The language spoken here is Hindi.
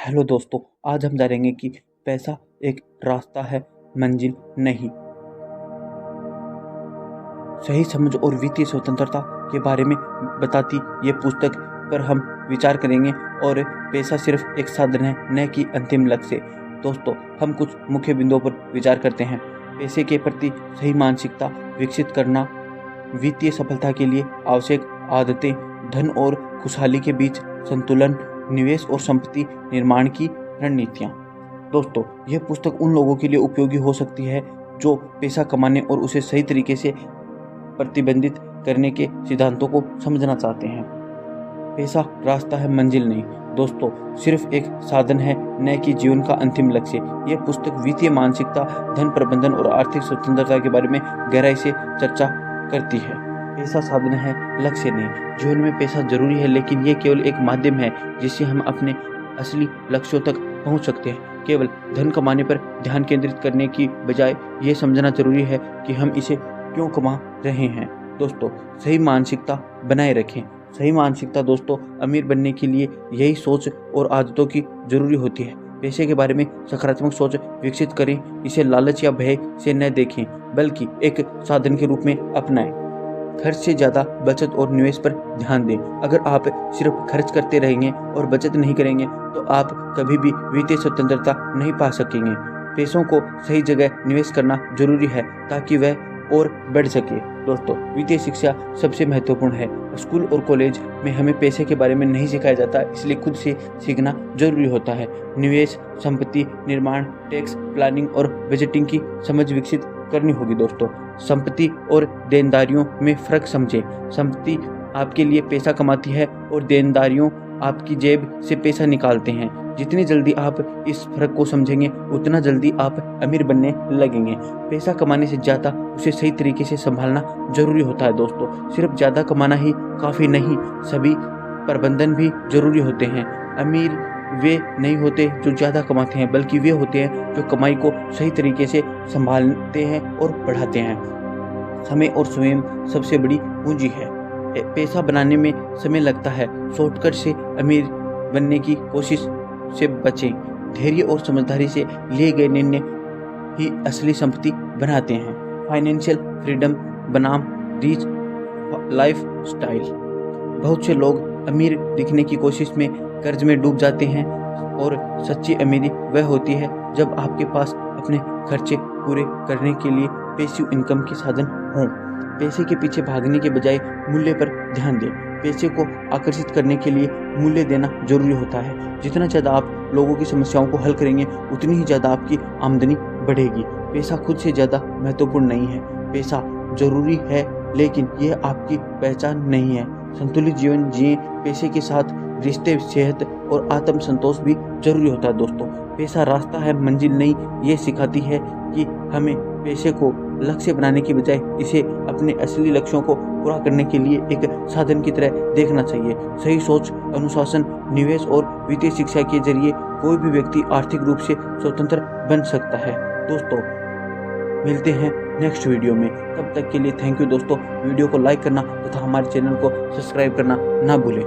हेलो दोस्तों, आज हम जानेंगे कि पैसा एक रास्ता है, मंजिल नहीं। सही समझ और वित्तीय स्वतंत्रता के बारे में बताती ये पुस्तक पर हम विचार करेंगे और पैसा सिर्फ एक साधन है, न कि अंतिम लक्ष्य। दोस्तों, हम कुछ मुख्य बिंदुओं पर विचार करते हैं। पैसे के प्रति सही मानसिकता विकसित करना, वित्तीय सफलता के लिए आवश्यक आदतें, धन और खुशहाली के बीच संतुलन, निवेश और संपत्ति निर्माण की रणनीतियाँ। दोस्तों, यह पुस्तक उन लोगों के लिए उपयोगी हो सकती है जो पैसा कमाने और उसे सही तरीके से प्रतिबंधित करने के सिद्धांतों को समझना चाहते हैं। पैसा रास्ता है, मंजिल नहीं। दोस्तों, सिर्फ एक साधन है, न कि जीवन का अंतिम लक्ष्य। यह पुस्तक वित्तीय मानसिकता, धन प्रबंधन और आर्थिक स्वतंत्रता के बारे में गहराई से चर्चा करती है। पैसा साधन है, लक्ष्य नहीं। जीवन में पैसा जरूरी है, लेकिन यह केवल एक माध्यम है जिससे हम अपने असली लक्ष्यों तक पहुंच सकते हैं। केवल धन कमाने पर ध्यान केंद्रित करने की बजाय यह समझना जरूरी है कि हम इसे क्यों कमा रहे हैं। दोस्तों, सही मानसिकता बनाए रखें। सही मानसिकता दोस्तों, अमीर बनने के लिए यही सोच और आदतों की जरूरी होती है। पैसे के बारे में सकारात्मक सोच विकसित करें। इसे लालच या भय से न देखें, बल्कि एक साधन के रूप में अपनाएं। खर्च से ज़्यादा बचत और निवेश पर ध्यान दें। अगर आप सिर्फ खर्च करते रहेंगे और बचत नहीं करेंगे तो आप कभी भी वित्तीय स्वतंत्रता नहीं पा सकेंगे। पैसों को सही जगह निवेश करना जरूरी है ताकि वह और बढ़ सके। दोस्तों, वित्तीय शिक्षा सबसे महत्वपूर्ण है। स्कूल और कॉलेज में हमें पैसे के बारे में नहीं सिखाया जाता, इसलिए खुद से सीखना जरूरी होता है। निवेश, संपत्ति निर्माण, टैक्स प्लानिंग और बजटिंग की समझ विकसित करनी होगी। दोस्तों, संपत्ति और देनदारियों में फ़र्क समझें। संपत्ति आपके लिए पैसा कमाती है और देनदारियों आपकी जेब से पैसा निकालते हैं। जितनी जल्दी आप इस फर्क को समझेंगे, उतना जल्दी आप अमीर बनने लगेंगे। पैसा कमाने से ज़्यादा उसे सही तरीके से संभालना जरूरी होता है। दोस्तों, सिर्फ ज़्यादा कमाना ही काफ़ी नहीं, सभी प्रबंधन भी जरूरी होते हैं। अमीर वे नहीं होते जो ज़्यादा कमाते हैं, बल्कि वे होते हैं जो कमाई को सही तरीके से संभालते हैं और बढ़ाते हैं। समय और स्वयं सबसे बड़ी पूंजी है। पैसा बनाने में समय लगता है। शॉर्टकट से अमीर बनने की कोशिश से बचें। धैर्य और समझदारी से लिए गए निर्णय ही असली संपत्ति बनाते हैं। फाइनेंशियल फ्रीडम बनाम रिच लाइफ स्टाइल। बहुत से लोग अमीर दिखने की कोशिश में कर्ज में डूब जाते हैं, और सच्ची अमीरी वह होती है जब आपके पास अपने खर्चे पूरे करने के लिए पैसिव इनकम के साधन हों। पैसे के पीछे भागने के बजाय मूल्य पर ध्यान दें। पैसे को आकर्षित करने के लिए मूल्य देना जरूरी होता है। जितना ज़्यादा आप लोगों की समस्याओं को हल करेंगे, उतनी ही ज़्यादा आपकी आमदनी बढ़ेगी। पैसा खुद से ज़्यादा महत्वपूर्ण नहीं है। पैसा जरूरी है, लेकिन यह आपकी पहचान नहीं है। संतुलित जीवन जिए। पैसे के साथ रिश्ते, सेहत और आत्म संतोष भी जरूरी होता है। दोस्तों, पैसा रास्ता है, मंजिल नहीं। ये सिखाती है कि हमें पैसे को लक्ष्य बनाने की बजाय इसे अपने असली लक्ष्यों को पूरा करने के लिए एक साधन की तरह देखना चाहिए। सही सोच, अनुशासन, निवेश और वित्तीय शिक्षा के जरिए कोई भी व्यक्ति आर्थिक रूप से स्वतंत्र बन सकता है। दोस्तों, मिलते हैं नेक्स्ट वीडियो में। तब तक के लिए थैंक यू दोस्तों। वीडियो को लाइक करना तथा हमारे चैनल को सब्सक्राइब करना ना भूलें।